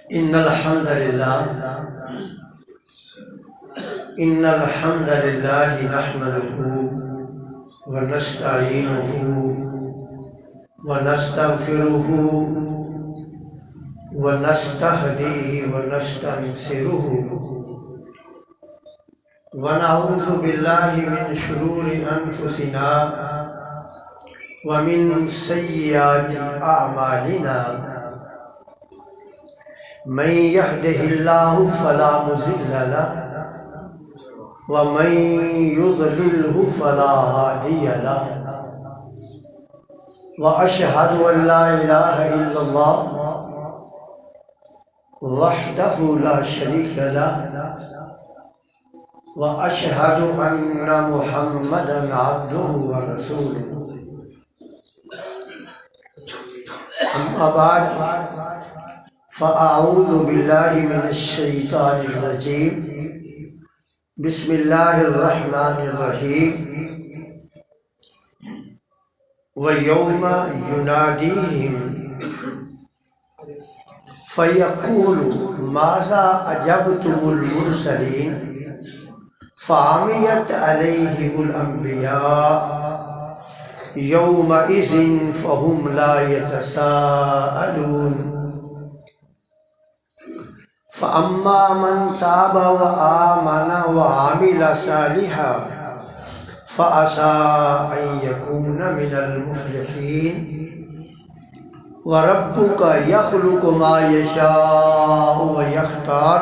إن الحمد لله نحمده ونستعينه ونستغفره ونستهديه ونستنصره ونعوذ بالله من شرور أنفسنا ومن سيئات أعمالنا من يهده الله فلا مضل له ومن يضلله فلا هادي له وأشهد أن لا إله إلا الله وحده لا شريك له وأشهد أن محمدا عبده ورسوله أما بعد فأعوذ بالله من الشيطان الرجيم بسم الله الرحمن الرحيم ويوم يناديهم فيقول ماذا أجبتم المرسلين فعميت عليهم الأنبياء يومئذ فهم لا يتساءلون فأما من تاب وآمن وعمل صالحا فعسى أن يكون من المفلحين وربك يخلق ما يشاء ويختار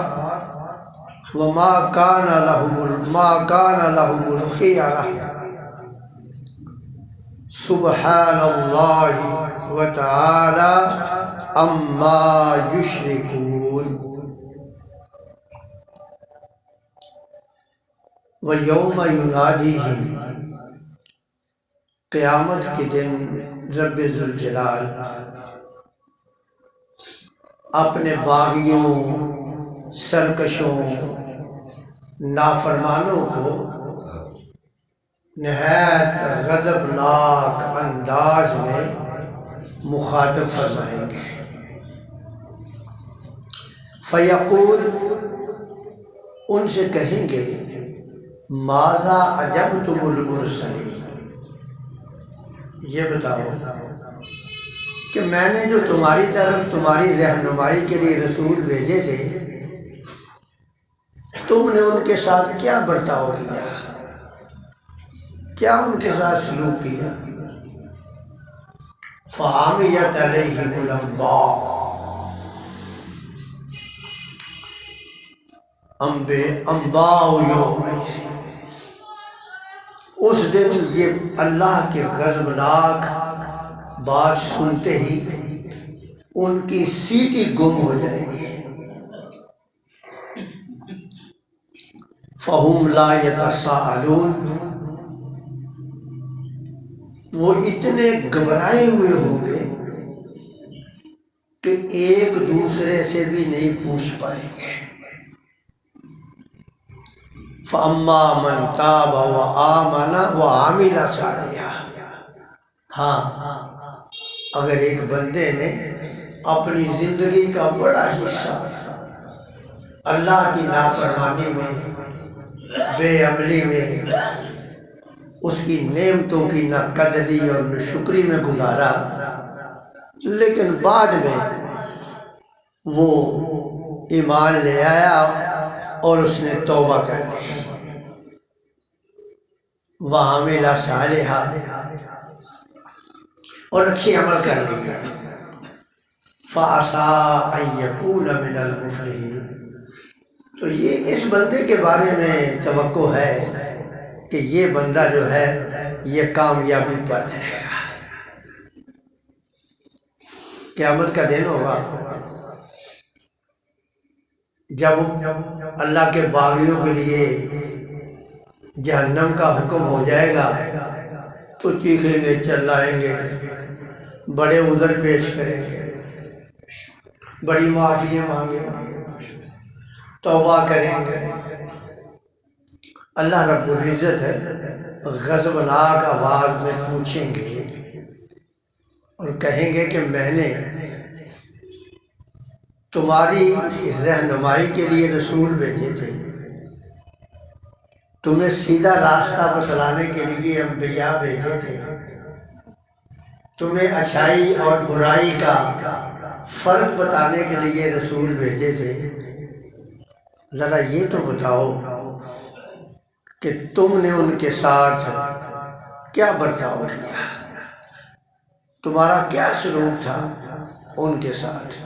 وما كان لهم الخيرة سبحان الله وتعالى عما يشركون وَيَوْمَ يُنَادِيهِمْ قیامت کے دن رب ذوالجلال اپنے باغیوں، سرکشوں، نافرمانوں کو نہایت غضبناک انداز میں مخاطب فرمائیں گے۔ فیقول، ان سے کہیں گے ماذا اجبتم المرسلین، یہ بتاؤ کہ میں نے جو تمہاری طرف تمہاری رہنمائی کے لیے رسول بھیجے تھے تم نے ان کے ساتھ کیا برتاؤ کیا، کیا ان کے ساتھ سلوک کیا؟ فعمیت علیہم الانباء، انباء یومئذ، اس دن یہ اللہ کے غضبناک بات سنتے ہی ان کی سیٹی گم ہو جائے گی۔ فَهُمْ لَا يَتَسَاءَلُونَ، وہ اتنے گھبرائے ہوئے ہوں گے کہ ایک دوسرے سے بھی نہیں پوچھ پائیں گے۔ فَأَمَّا مَنْ تَابَ وَآمَنَ وَعَمِلَ صَالِحًا، ہاں اگر ایک بندے نے اپنی زندگی کا بڑا حصہ اللہ کی نافرمانی میں، بے عملی میں، اس کی نعمتوں کی نہ قدری اور نہ شکری میں گزارا، لیکن بعد میں وہ ایمان لے آیا اور اس نے توبہ کر لی، وَعَمِلَ صَالِحًا، اور اچھی عمل کر لی، فَعَسَىٰ أَن يَكُونَ مِنَ الْمُفْلِحِينَ، تو یہ اس بندے کے بارے میں توقع ہے کہ یہ بندہ جو ہے یہ کامیابی پا جائے گا۔ قیامت کا دن ہوگا جب اللہ کے باغیوں کے لیے جہنم کا حکم ہو جائے گا تو چیخیں گے، چلائیں گے، بڑے عذر پیش کریں گے، بڑی معافیاں مانگیں گے، توبہ کریں گے۔ اللہ رب العزت ہے غضبناک آواز میں پوچھیں گے اور کہیں گے کہ میں نے تمہاری رہنمائی کے لیے رسول بھیجے تھے، تمہیں سیدھا راستہ بتلانے کے لیے انبیاء بھیجے تھے، تمہیں اچھائی اور برائی کا فرق بتانے کے لیے رسول بھیجے تھے۔ ذرا یہ تو بتاؤ کہ تم نے ان کے ساتھ کیا برتاؤ کیا، تمہارا کیا سلوک تھا ان کے ساتھ۔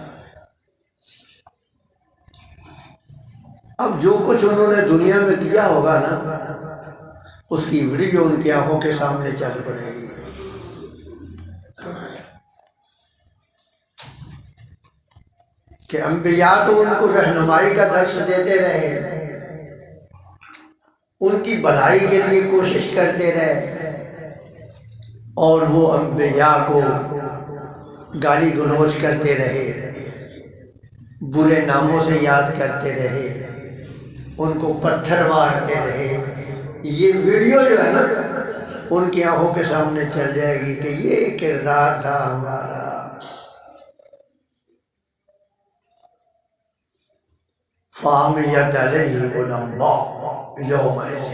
اب جو کچھ انہوں نے دنیا میں کیا ہوگا نا، اس کی ویڈیو ان کی آنکھوں کے سامنے چل پڑے گی۔ کہ انبیاء تو ان کو رہنمائی کا درس دیتے رہے، ان کی بھلائی کے لیے کوشش کرتے رہے، اور وہ انبیاء کو گالی گلوچ کرتے رہے، برے ناموں سے یاد کرتے رہے، ان کو پتھر مارتے رہے۔ یہ ویڈیو جو ہے نا ان کی آنکھوں کے سامنے چل جائے گی کہ یہ کردار تھا ہمارا۔ فَعَمِيَتْ عَلَيْهِمُ الْأَنْبَاءُ يَوْمَئِذٍ۔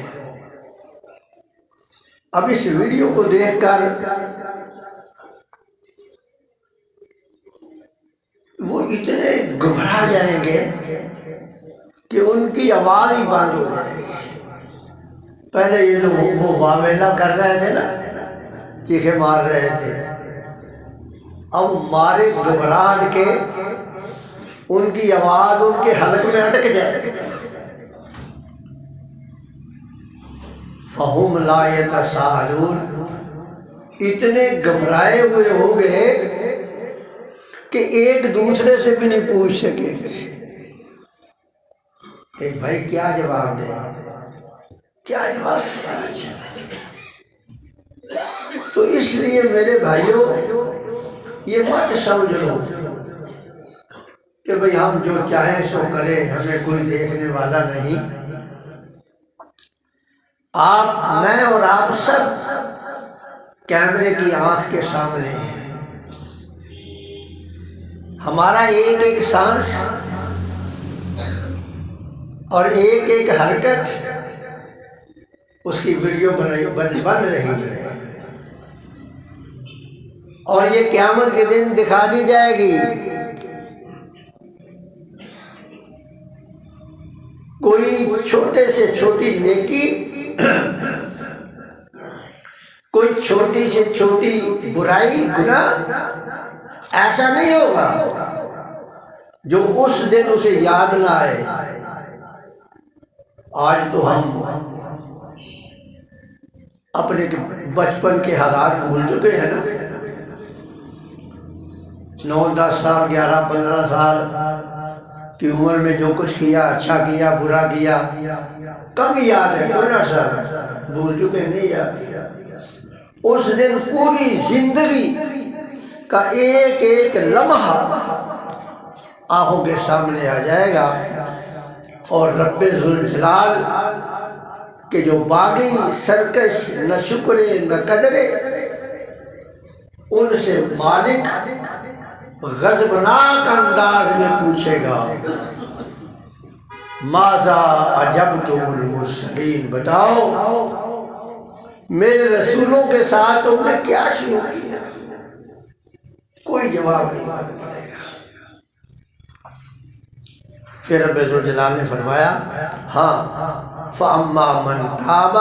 اب اس ویڈیو کو دیکھ کر وہ اتنے گھبرا جائیں گے کہ ان کی آواز ہی بند ہو جائے گی۔ پہلے یہ جو وہ واویلا کر رہے تھے نا، چیخے مار رہے تھے، اب مارے گھبراہٹ کے ان کی آواز ان کے حلق میں اٹک جائے۔ فَهُمْ لَا يَتَسَاءَلُونَ، اتنے گھبرائے ہوئے ہوں گے کہ ایک دوسرے سے بھی نہیں پوچھ سکیں گے کہ بھائی کیا جواب دیں، کیا جواب دیں آج۔ تو اس لیے میرے بھائیوں یہ مت سمجھ لو کہ بھئی ہم جو چاہیں سو کریں، ہمیں کوئی دیکھنے والا نہیں۔ میں اور آپ سب کیمرے کی آنکھ کے سامنے ہیں، ہمارا ایک ایک سانس اور ایک ایک حرکت اس کی ویڈیو بن رہی ہے، اور یہ قیامت کے دن دکھا دی جائے گی۔ کوئی چھوٹے سے چھوٹی نیکی، کوئی چھوٹی سے چھوٹی برائی، گناہ ایسا نہیں ہوگا جو اس دن اسے یاد نہ آئے۔ آج تو ہم اپنے بچپن کے حالات بھول چکے ہیں نا، 9 10 سال 11 15 سال کی عمر میں جو کچھ کیا، اچھا کیا برا کیا، کم یاد ہے، کوئی نہ سب بھول چکے، نہیں یاد۔ اس دن پوری زندگی کا ایک ایک لمحہ آنکھوں کے سامنے آ جائے گا، اور رب ذوالجلال کے جو باغی سرکش، نہ شکرے نہ قدرے، ان سے مالک غضبناک انداز میں پوچھے گا، ماذا اجبتم المرسلین، بتاؤ میرے رسولوں کے ساتھ تم نے کیا سلوک کیا؟ کوئی جواب نہیں معلوم پڑے گا۔ پھر رب ذوالجلال نے فرمایا، ہاں فَأَمَّا مَنْ تَابَ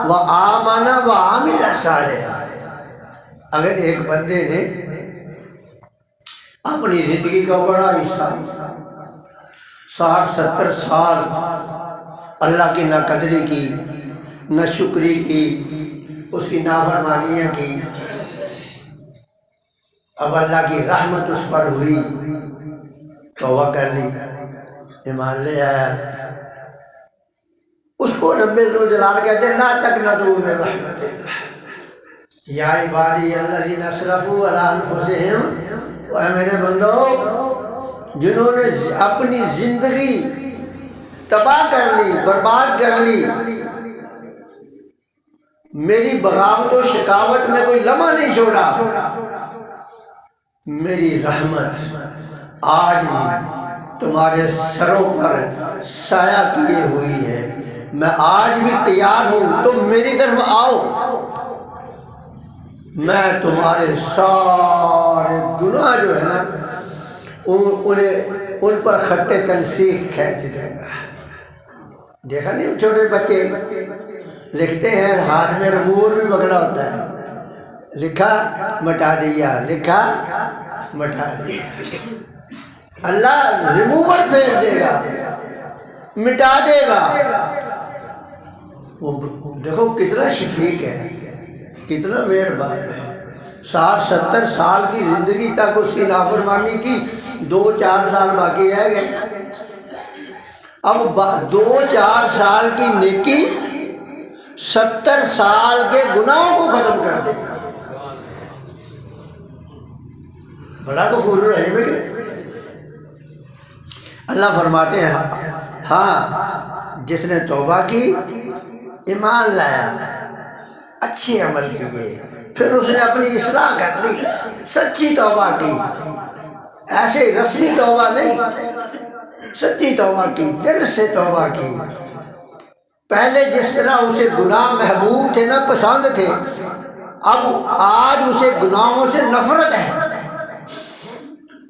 وَآمَنَ وَعَمِلَ صَالِحًا، اگر ایک بندے نے اپنی زندگی کا بڑا حصہ 60 70 سال اللہ کی ناقدری کی، نہ شکری کی، اس کی نافرمانیاں کی، اب اللہ کی رحمت اس پر ہوئی، توبہ کر لی، ایمان لے آیا، اس کو رب ذوالجلال کہتے ہیں لا تقنطوا من رحمت اللہ، یا عبادی الذین اسرفوا علی انفسہم، اے میرے بندو جنہوں نے اپنی زندگی تباہ کر لی، برباد کر لی، میری بغاوت و شقاوت میں کوئی لمحہ نہیں چھوڑا، میری رحمت آج بھی تمہارے سروں پر سایہ کیے ہوئی ہے، میں آج بھی تیار ہوں، تم میری طرف آؤ، میں تمہارے سارے گناہ جو ہے نا ان پر خط تنسیخ کھینچ دوں گا۔ دیکھا نہیں چھوٹے بچے لکھتے ہیں، ہاتھ میں ربور بھی پکڑا ہوتا ہے، لکھا مٹا دیا، لکھا مٹا دیا، اللہ ریموور پھینک دے گا، مٹا دے گا۔ وہ دیکھو کتنا شفیق ہے، کتنا مہربان ہے۔ 60-70 سال کی زندگی تک اس کی نافرمانی کی، 2-4 سال باقی رہ گئے، اب 2-4 سال کی نیکی 70 سال کے گناہوں کو ختم کر دے گا۔ بڑا غفور رحیم ہے کہ نہیں؟ اللہ فرماتے ہیں ہاں جس نے توبہ کی، ایمان لایا، اچھے عمل کیے، پھر اس نے اپنی اصلاح کر لی، سچی توبہ کی، ایسے رسمی توبہ نہیں، سچی توبہ کی، دل سے توبہ کی۔ پہلے جس طرح اسے گناہ محبوب تھے نا، پسند تھے، اب آج اسے گناہوں سے نفرت ہے۔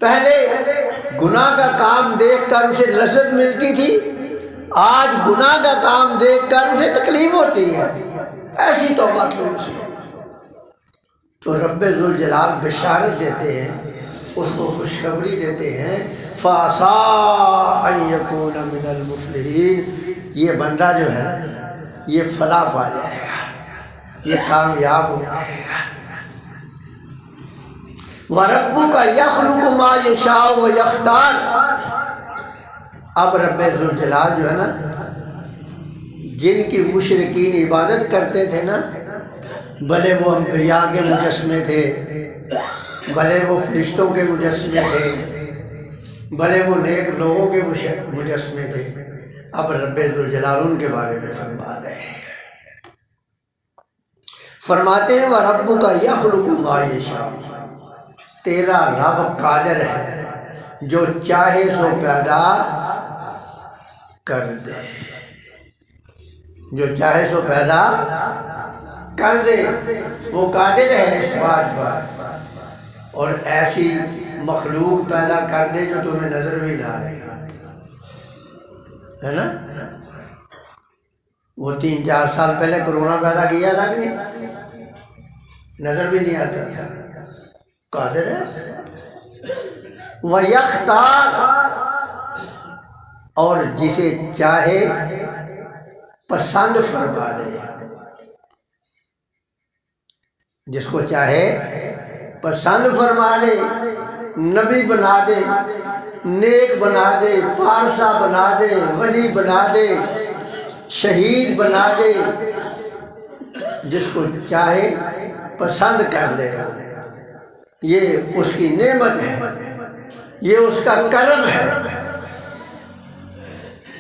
پہلے گناہ کا کام دیکھ کر اسے لذت ملتی تھی، آج گناہ کا کام دیکھ کر اسے تکلیف ہوتی ہے، ایسی توبہ کی اس نے۔ تو رب ذوالجلال بشارت دیتے ہیں، اس کو خوشخبری دیتے ہیں، فَعَسَىٰ أَن يَكُونَ مِنَ الْمُفْلِحِينَ، یہ بندہ جو ہے نا یہ فلاح پا جائے گا، یہ کامیاب ہو جائے گا۔ وَرَبُّكَ يَخْلُقُ مَا يَشَاءُ وَيَخْتَارُ، اب رب ذوالجلال جو ہے نا، جن کی مشرکین عبادت کرتے تھے نا، بھلے وہ انبیاء کے مجسمے تھے، بھلے وہ فرشتوں کے مجسمے تھے، بھلے وہ نیک لوگوں کے مجسمے تھے، اب رب ذوالجلال ان کے بارے میں فرما رہے ہیں، فرماتے ہیں وَرَبُّكَ يَخْلُقُ مَا يَشَاءُ، تیرا رب قادر ہے جو چاہے سو پیدا کر دے، جو چاہے سو پیدا کر دے، وہ قادر ہے اس بات پر، اور ایسی مخلوق پیدا کر دے جو تمہیں نظر بھی نہ آئے، ہے نا؟ وہ 3-4 سال پہلے کرونا پیدا کیا تھا کہ نہیں؟ نظر بھی نہیں آتا تھا، قادر ہے۔ وَيَخْتَارُ، اور جسے چاہے پسند فرما لے، جس کو چاہے پسند فرما لے، نبی بنا دے، نیک بنا دے، پارسا بنا دے، ولی بنا دے، شہید بنا دے، جس کو چاہے پسند کر لے گا، یہ اس کی نعمت ہے، یہ اس کا کرم ہے۔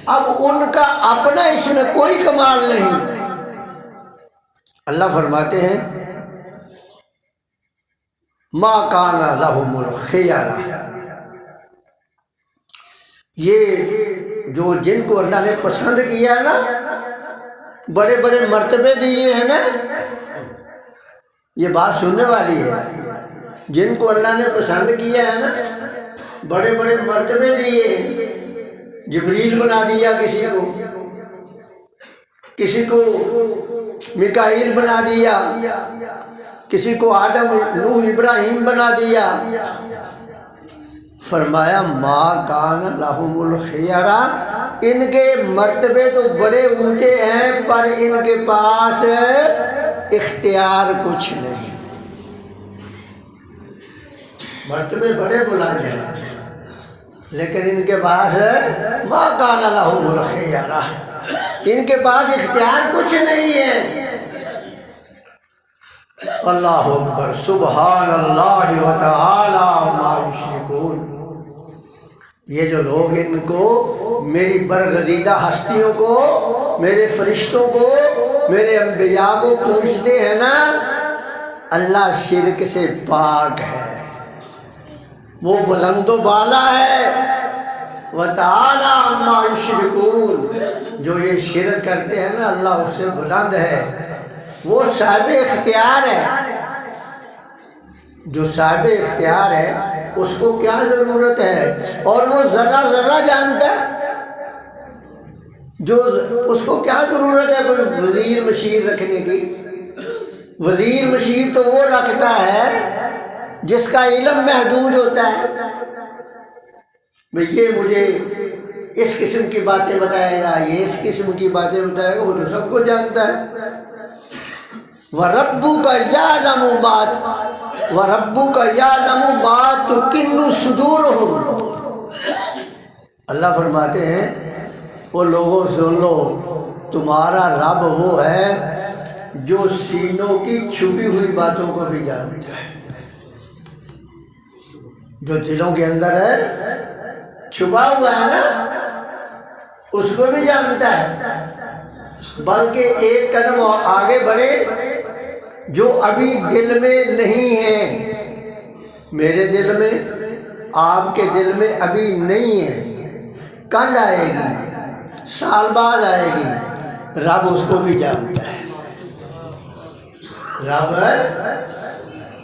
اب ان کا اپنا اس میں کوئی کمال نہیں۔ اللہ فرماتے ہیں ما کان لہم الخیارہ، یہ جو جن کو اللہ نے پسند کیا ہے نا، بڑے بڑے مرتبے دیے ہیں نا، یہ بات سننے والی ہے، جن کو اللہ نے پسند کیا ہے نا، بڑے بڑے مرتبے دیے، جبریل بنا دیا کسی کو میکائیل بنا دیا، کسی کو آدم نوح ابراہیم بنا دیا۔ فرمایا ما کان لہم الخیارہ، ان کے مرتبے تو بڑے اونچے ہیں پر ان کے پاس اختیار کچھ نہیں، مرتبے بڑے بلند ہیں لیکن ان کے پاس ما کان لہم الخیارہ، ان کے پاس اختیار کچھ نہیں ہے۔ اللہ اکبر، سبحان اللہ و تعالی عما یشرکون۔ یہ جو لوگ ان کو، میری برگزیدہ ہستیوں کو، میرے فرشتوں کو، میرے انبیاء کو پوچھتے ہیں نا، اللہ شرک سے پاک ہے، وہ بلند و بالا ہے، وتعالی عما یشرکون، جو یہ شرک کرتے ہیں نا اللہ اس سے بلند ہے، وہ صاحب اختیار ہے۔ جو صاحب اختیار ہے اس کو کیا ضرورت ہے، اور وہ ذرہ ذرہ جانتا ہے، جو اس کو کیا ضرورت ہے کوئی وزیر مشیر رکھنے کی؟ وزیر مشیر تو وہ رکھتا ہے جس کا علم محدود ہوتا ہے، یہ مجھے اس قسم کی باتیں بتائے گا، یہ اس قسم کی باتیں بتائے گا، وہ تو سب کو جانتا ہے۔ وَرَبُّكَ يَعْلَمُ مَا تُكِنُّ صُدُورُهُمْ، اللہ فرماتے ہیں وہ لوگوں سن لو، تمہارا رب وہ ہے جو سینوں کی چھپی ہوئی باتوں کو بھی جانتا ہے، جو دلوں کے اندر ہے چھپا ہوا ہے نا، اس کو بھی جانتا ہے۔ بلکہ ایک قدم اور آگے بڑھے، جو ابھی دل میں نہیں ہے، میرے دل میں، آپ کے دل میں ابھی نہیں ہے، کل آئے گی، سال بعد آئے گی، رب اس کو بھی جانتا ہے۔ رب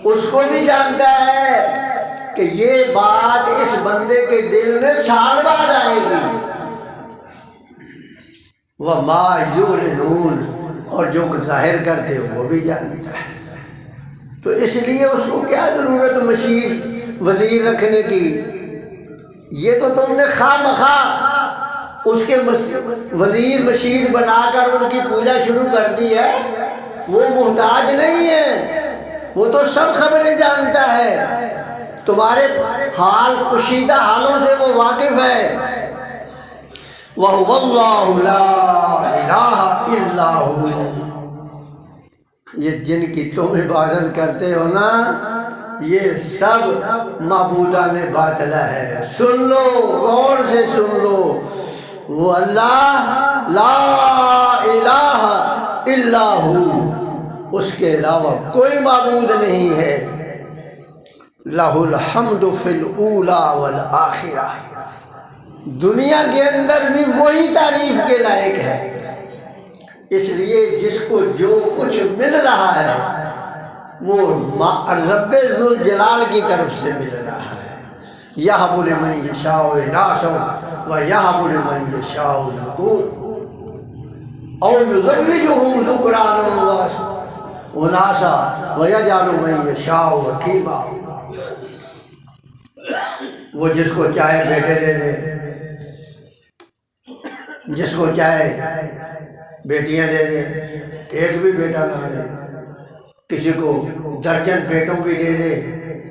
اس کو بھی جانتا ہے کہ یہ بات اس بندے کے دل میں سال بعد آئے گی۔ وَمَا يُعْلِنُونَ، اور جو ظاہر کرتے ہو وہ بھی جانتا ہے۔ تو اس لیے اس کو کیا ضرورت مشیر وزیر رکھنے کی؟ یہ تو تم نے خواہ مخواہ اس کے وزیر مشیر بنا کر ان کی پوجا شروع کر دی ہے۔ وہ محتاج نہیں ہے، وہ تو سب خبریں جانتا ہے، تمہارے حال پوشیدہ حالوں سے وہ واقف ہے۔ وَهُوَ اللَّهُ لَا إِلَٰهَ إِلَّا هُوَ، یہ جن کی تم عبادت کرتے ہو نا، یہ سب معبودان باطلہ ہے۔ سن لو، غور سے سن لو، وہ اللہ لا الہ الا ہو، اس کے علاوہ کوئی معبود نہیں ہے۔ لہ الحمد فی الاولی والآخرہ، دنیا کے اندر بھی وہی تعریف کے لائق ہے۔ اس لیے جس کو جو کچھ مل رہا ہے وہ رب ذوالجلال کی طرف سے مل رہا ہے۔ یہب لمن یشاء اناثا ویہب لمن یشاء الذکور او یزوجہم ذکرانا واناثا ویجعل من یشاء عقیما، وہ جس کو چاہے بیٹے دے دے، جس کو چاہے بیٹیاں دے دے، ایک بھی بیٹا نہ دے، کسی کو درجن بیٹوں کی دے دے،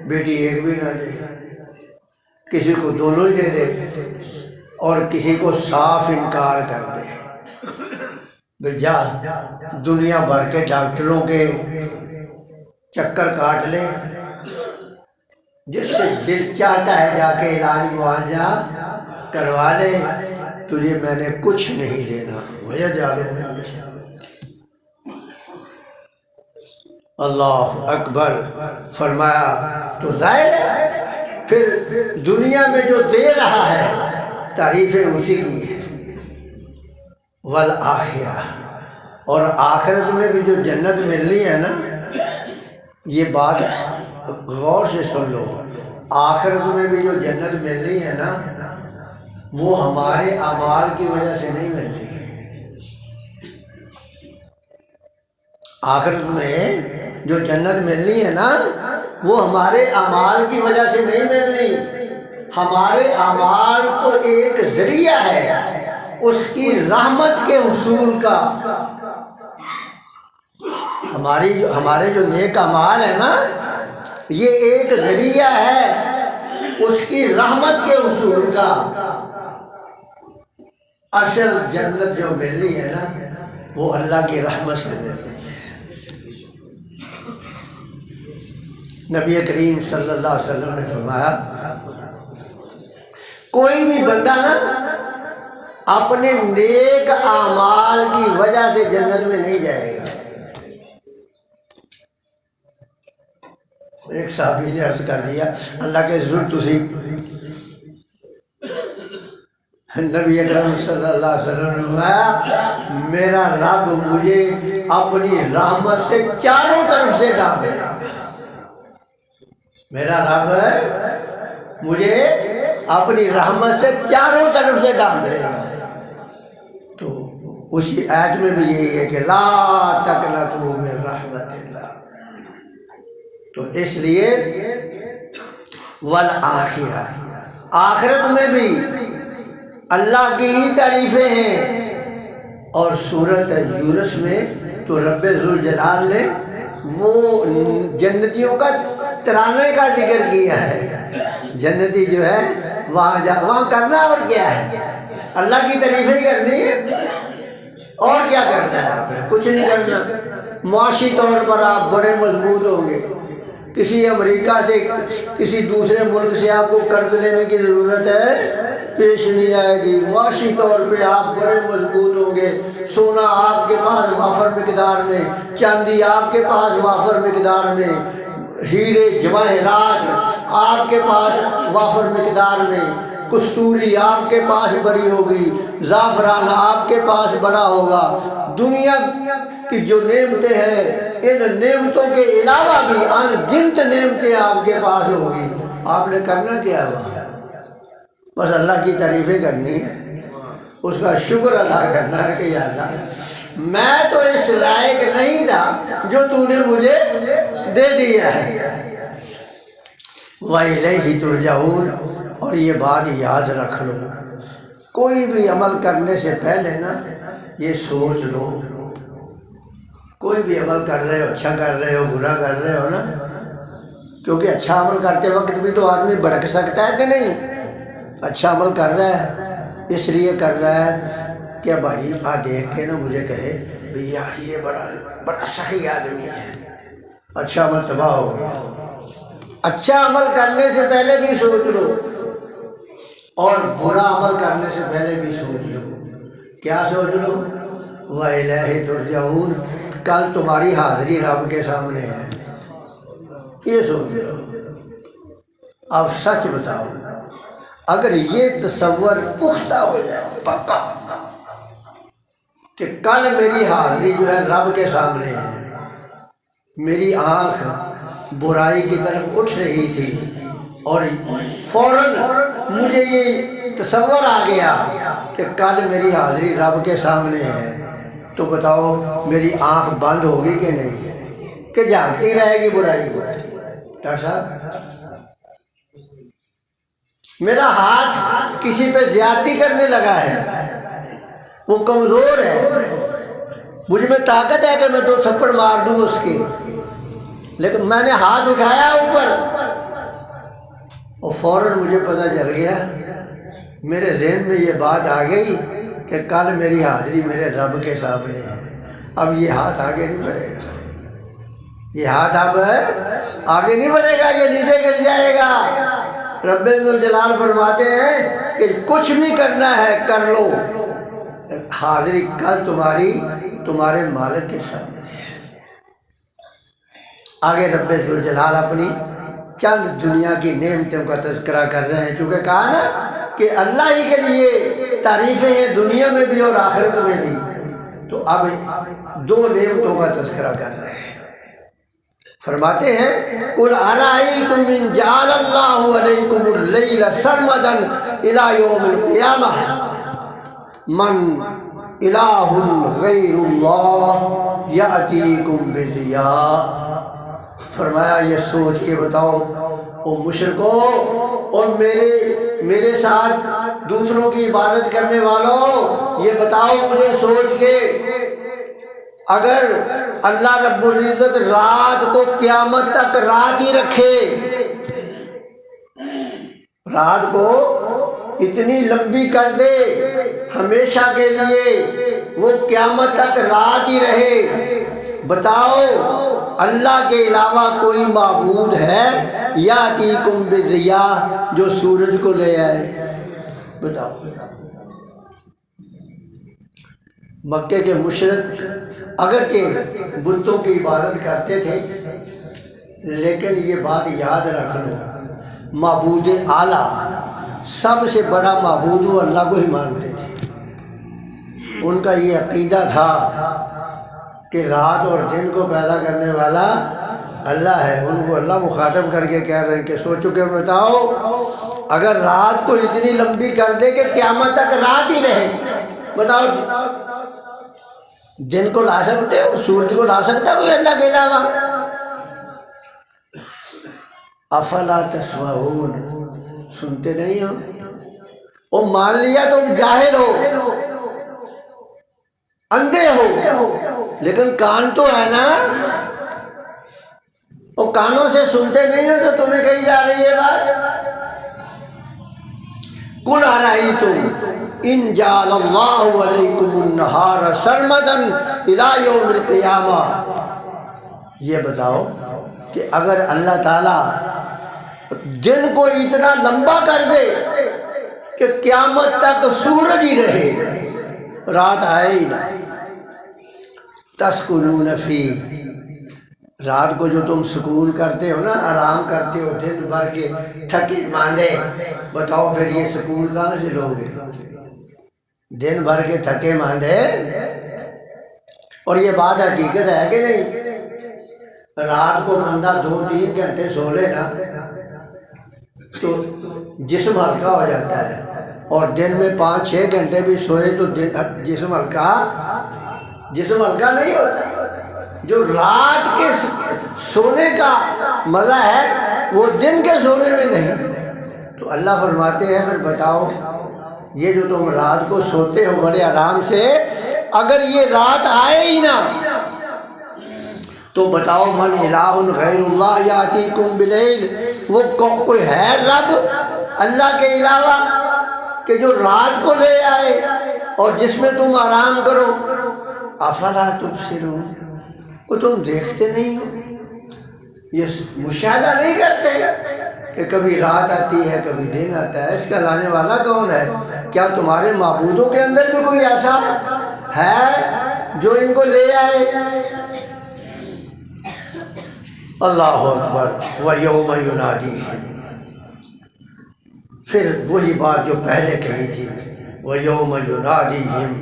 بیٹی ایک بھی نہ دے، کسی کو دونوں ہی دے دے، اور کسی کو صاف انکار کر دے۔ بھئی جا دنیا بھر کے ڈاکٹروں کے چکر کاٹ لے، جس سے دل چاہتا ہے جا کے علاج معالجہ کروا لے، تجھے میں نے کچھ نہیں دینا۔ وَيَجْعَلُ مَن يَشَاءُ، اللہ اکبر فرمایا۔ تو ظاہر ہے پھر دنیا میں جو دے رہا ہے تعریفیں اسی کی ہے۔ والآخرہ، اور آخرت میں بھی جو جنت ملنی ہے نا، یہ بات غور سے سن لو، آخرت میں بھی جو جنت ملنی ہے نا، وہ ہمارے اعمال کی وجہ سے نہیں ملتی۔ آخرت میں جو جنت ملنی ہے نا، وہ ہمارے اعمال کی وجہ سے نہیں ملنی۔ ہمارے اعمال تو ایک ذریعہ ہے اس کی رحمت کے حصول کا۔ ہمارے جو نیک اعمال ہے نا، یہ ایک ذریعہ ہے اس کی رحمت کے حصول کا۔ اصل جنت جو ملنی ہے نا، وہ اللہ کی رحمت سے ملنی ہے۔ نبی کریم صلی اللہ علیہ وسلم نے فرمایا، کوئی بھی بندہ نا اپنے نیک اعمال کی وجہ سے جنت میں نہیں جائے گا۔ ایک صحابی نے عرض کر دیا، اللہ کے حضور تسی نبی اکرم صلی اللہ علیہ وسلم نے فرمایا میرا رب مجھے اپنی رحمت سے چاروں طرف سے ڈھانپ لے گا. میرا رب مجھے اپنی رحمت سے چاروں طرف سے ڈھانپ لے گا. تو اسی آیت میں بھی یہی ہے کہ لا تقنطوا من رحمت اللہ. تو اس لیے والآخرہ، آخرت میں بھی اللہ کی ہی تعریفیں ہیں. اور سورۃ یونس میں تو رب ذوالجلال نے وہ جنتیوں کا ترانے کا ذکر کیا ہے. جنتی جو ہے وہاں کرنا اور کیا ہے؟ اللہ کی تعریفیں ہی کرنی ہے. اور کیا کرنا ہے آپ نے؟ کچھ نہیں کرنا. معاشی طور پر آپ بڑے مضبوط ہوں گے. کسی امریکہ سے کسی دوسرے ملک سے آپ کو قرض لینے کی ضرورت ہے پیش نہیں آئے گی. معاشی طور پہ آپ بڑے مضبوط ہوں گے. سونا آپ کے پاس وافر مقدار میں، چاندی آپ کے پاس وافر مقدار میں، ہیرے جواہرات آپ کے پاس وافر مقدار میں، کستوری آپ کے پاس بڑی ہوگی، زعفران آپ کے پاس بڑا ہوگا. دنیا کی جو نعمتیں ہیں ان نعمتوں کے علاوہ بھی ان گنت نعمتیں آپ کے پاس ہوگی. آپ نے کرنا کیا ہوا؟ بس اللہ کی تعریفیں کرنی ہے، اس کا شکر ادا کرنا ہے کہ یا اللہ میں تو اس لائق نہیں تھا جو تو نے مجھے دے دیا ہے. وَإِلَيْهِ تُرْجَعُونَ. اور یہ بات یاد رکھ لو، کوئی بھی عمل کرنے سے پہلے نا یہ سوچ لو. کوئی بھی عمل کر رہے ہو، اچھا کر رہے ہو برا کر رہے ہو نا، کیونکہ اچھا عمل کرتے وقت بھی تو آدمی بھڑک سکتا ہے کہ نہیں. اچھا عمل کر رہا ہے اس لیے کر رہا ہے کہ بھائی دیکھ کے نا مجھے کہے بھیا یہ بڑا صحیح آدمی ہے. اچھا عمل تباہ ہو گیا. اچھا عمل کرنے سے پہلے بھی سوچ لو اور برا عمل کرنے سے پہلے بھی سوچ لو. کیا سوچ لو؟ وَإِلَيْهِ تُرْجَعُونَ. کل تمہاری حاضری رب کے سامنے ہے، یہ سوچ لو. اب سچ بتاؤ، اگر یہ تصور پختہ ہو جائے پکا کہ کل میری حاضری جو ہے رب کے سامنے ہے، میری آنکھ برائی کی طرف اٹھ رہی تھی اور فوراً مجھے یہ تصور آ گیا کہ کل میری حاضری رب کے سامنے ہے، تو بتاؤ میری آنکھ بند ہوگی کہ نہیں کہ جھانکتی رہے گی برائی کو؟ ڈاکٹر صاحب میرا ہاتھ کسی پہ زیادتی کرنے لگا ہے، وہ کمزور ہے، مجھ میں طاقت ہے کہ میں 2 تھپڑ مار دوں اس کے، لیکن میں نے ہاتھ اٹھایا اوپر اور فوراً مجھے پتہ چل گیا، میرے ذہن میں یہ بات آ گئی کہ کل میری حاضری میرے رب کے سامنے ہے. اب یہ ہاتھ آگے نہیں بڑھے گا. یہ ہاتھ اب آگے نہیں بڑھے گا، یہ نیچے گر جائے گا. رب ذوالجلال فرماتے ہیں کہ کچھ بھی کرنا ہے کر لو، حاضری کل تمہارے مالک کے سامنے ہے. آگے رب ذوالجلال اپنی چند دنیا کی نعمتوں کا تذکرہ کر رہے ہیں، چونکہ کہا نا کہ اللہ ہی کے لیے تعریفیں ہیں دنیا میں بھی اور آخرت میں بھی. تو اب 2 نعمتوں کا تذکرہ کر رہے ہیں. فرماتے ہیں قُلْ أَرَأَيْتُمْ إِنْ جَعَلَ اللَّهُ عَلَيْكُمُ اللَّيْلَ سَرْمَدًا إِلَى يَوْمِ الْقِيَامَةِ مَنْ إِلَٰهٌ غَيْرُ اللَّهِ يَأْتِيكُمْ بِضِيَاءٍ. فرمایا یہ سوچ کے بتاؤ او مشرکو اور میرے ساتھ دوسروں کی عبادت کرنے والوں، یہ بتاؤ مجھے سوچ کے، اگر اللہ رب العزت رات کو قیامت تک رات ہی رکھے، رات کو اتنی لمبی کر دے ہمیشہ کے لیے، وہ قیامت تک رات ہی رہے، بتاؤ اللہ کے علاوہ کوئی معبود ہے یاتیکم بضیاء جو سورج کو لے آئے؟ بتاؤ. مکے کے مشرک اگرچہ بتوں کی عبادت کرتے تھے، لیکن یہ بات یاد رکھ لو معبود اعلیٰ سب سے بڑا معبود وہ اللہ کو ہی مانتے تھے۔ ان کا یہ عقیدہ تھا کہ رات اور دن کو پیدا کرنے والا اللہ ہے۔ ان کو اللہ مخاطب کر کے کہہ رہے ہیں کہ سوچو کہ بتاؤ اگر رات کو اتنی لمبی کر دے کہ قیامت تک رات ہی رہے، بتاؤ دن کو لا سکتے ہو؟ سورج کو لا سکتا کوئی اللہ کے علاوہ؟ افلا تسمعون، سنتے نہیں ہو؟ وہ مان لیا تم جاہل ہو، اندھے ہو، لیکن کان تو ہے نا، وہ کانوں سے سنتے نہیں ہو تو تمہیں کہی جا رہی ہے بات۔ قل ارأیتم ان جعل اللہ علیکم النہار سرمدا الی یوم القیامہ، یہ بتاؤ کہ اگر اللہ تعالیٰ دن کو اتنا لمبا کر دے کہ قیامت تک سورج ہی رہے، رات آئے ہی نہ، تسکنون فی، رات کو جو تم سکون کرتے ہو نا، آرام کرتے ہو دن بھر کے تھکے ماندے، بتاؤ پھر یہ سکون کہاں سے لو گے؟ دن بھر کے تھکے ماندے، اور یہ بات حقیقت ہے کہ نہیں؟ رات کو بندہ 2-3 گھنٹے سو لے نا تو جسم ہلکا ہو جاتا ہے، اور دن میں 5-6 گھنٹے بھی سوئے تو جسم ہلکا نہیں ہوتا۔ جو رات کے سونے کا مزہ ہے وہ دن کے سونے میں نہیں۔ تو اللہ فرماتے ہیں پھر بتاؤ یہ جو تم رات کو سوتے ہو بڑے آرام سے، اگر یہ رات آئے ہی نہ تو بتاؤ من الہ غیر اللہ یاتیکم بلیل، وہ کوئی ہے رب اللہ کے علاوہ کہ جو رات کو لے آئے اور جس میں تم آرام کرو؟ افلا تبصرون، وہ تم دیکھتے نہیں ہو، یہ مشاہدہ نہیں کرتے کہ کبھی رات آتی ہے کبھی دن آتا ہے؟ اس کا لانے والا کون ہے؟ کیا تمہارے معبودوں کے اندر بھی کوئی ایسا ہے جو ان کو لے آئے؟ اللہ اکبر۔ وَيَوْمَ يُنَادِيهِمْ، پھر وہی بات جو پہلے کہی تھی، وَيَوْمَ يُنَادِيهِمْ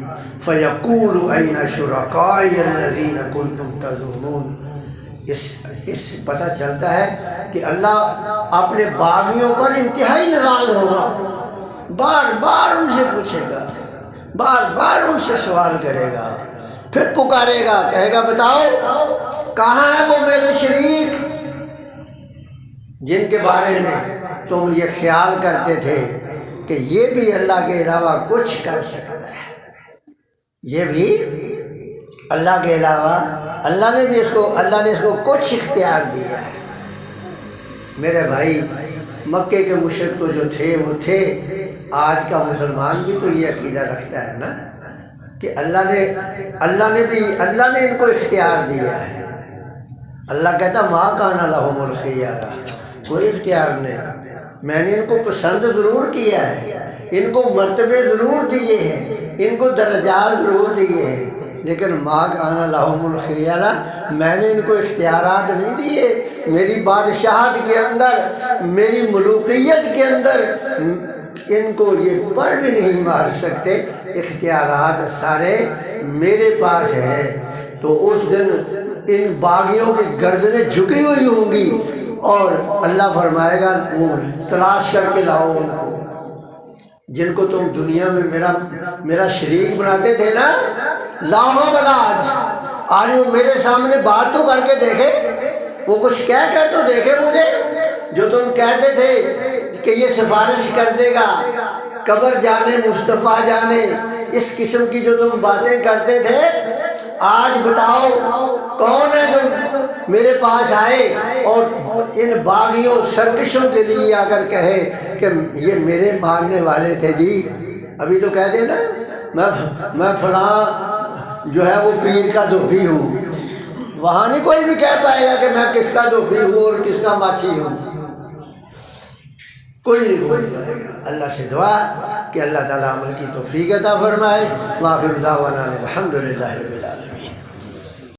فَيَقُولُ أَيْنَ شُرَكَائِيَ الَّذِينَ كُنْتُمْ تَزْعُمُونَ، اس سے پتہ چلتا ہے کہ اللہ اپنے باغیوں پر انتہائی ناراض ہوگا، بار بار ان سے پوچھے گا، بار بار ان سے سوال کرے گا، پھر پکارے گا، کہے گا بتاؤ کہاں ہے وہ میرے شریک جن کے بارے میں تم یہ خیال کرتے تھے کہ یہ بھی اللہ کے علاوہ کچھ کر سکتا ہے، یہ بھی اللہ کے علاوہ، اللہ نے اس کو کچھ اختیار دیا ہے۔ میرے بھائی مکے کے مشرک تو جو تھے وہ تھے، آج کا مسلمان بھی تو یہ عقیدہ رکھتا ہے نا کہ اللہ نے ان کو اختیار دیا ہے۔ اللہ کہتا ما کان لہم الخیارہ، کوئی اختیار نہیں، میں نے ان کو پسند ضرور کیا ہے، ان کو مرتبے ضرور دیے ہیں، ان کو درجات ضرور دیے ہیں، لیکن ما کان لہم الخیارہ، میں نے ان کو اختیارات نہیں دیے۔ میری بادشاہت کے اندر، میری ملوکیت کے اندر ان کو یہ پر بھی نہیں مار سکتے، اختیارات سارے میرے پاس ہے۔ تو اس دن ان باغیوں کی گردنیں جھکی ہوئی ہوں گی، اور اللہ فرمائے گا وہ تلاش کر کے لاؤ ان کو جن کو تم دنیا میں میرا شریک بناتے تھے نا، لاؤ بلا آج وہ میرے سامنے بات تو کر کے دیکھے، وہ کچھ کہہ کر تو دیکھے مجھے، جو تم کہتے تھے کہ یہ سفارش کر دے گا، قبر جانے مصطفیٰ جانے، اس قسم کی جو تم باتیں کرتے تھے، آج بتاؤ کون ہے جو میرے پاس آئے اور ان باغیوں سرکشوں کے لیے آ کر کہے کہ یہ میرے ماننے والے تھے جی۔ ابھی تو کہتے نا میں فلاں جو ہے وہ پیر کا دھوبی ہوں، وہاں نہیں کوئی بھی کہہ پائے گا کہ میں کس کا دھوبی ہوں اور کس کا ماچھی ہوں، کوئی نہیں بول پائے گا۔ اللہ سے دعا کہ اللہ تعالیٰ عمل کی توفیق عطا فرمائے۔ وآخر دعوانا الحمدللہ رب العالمین۔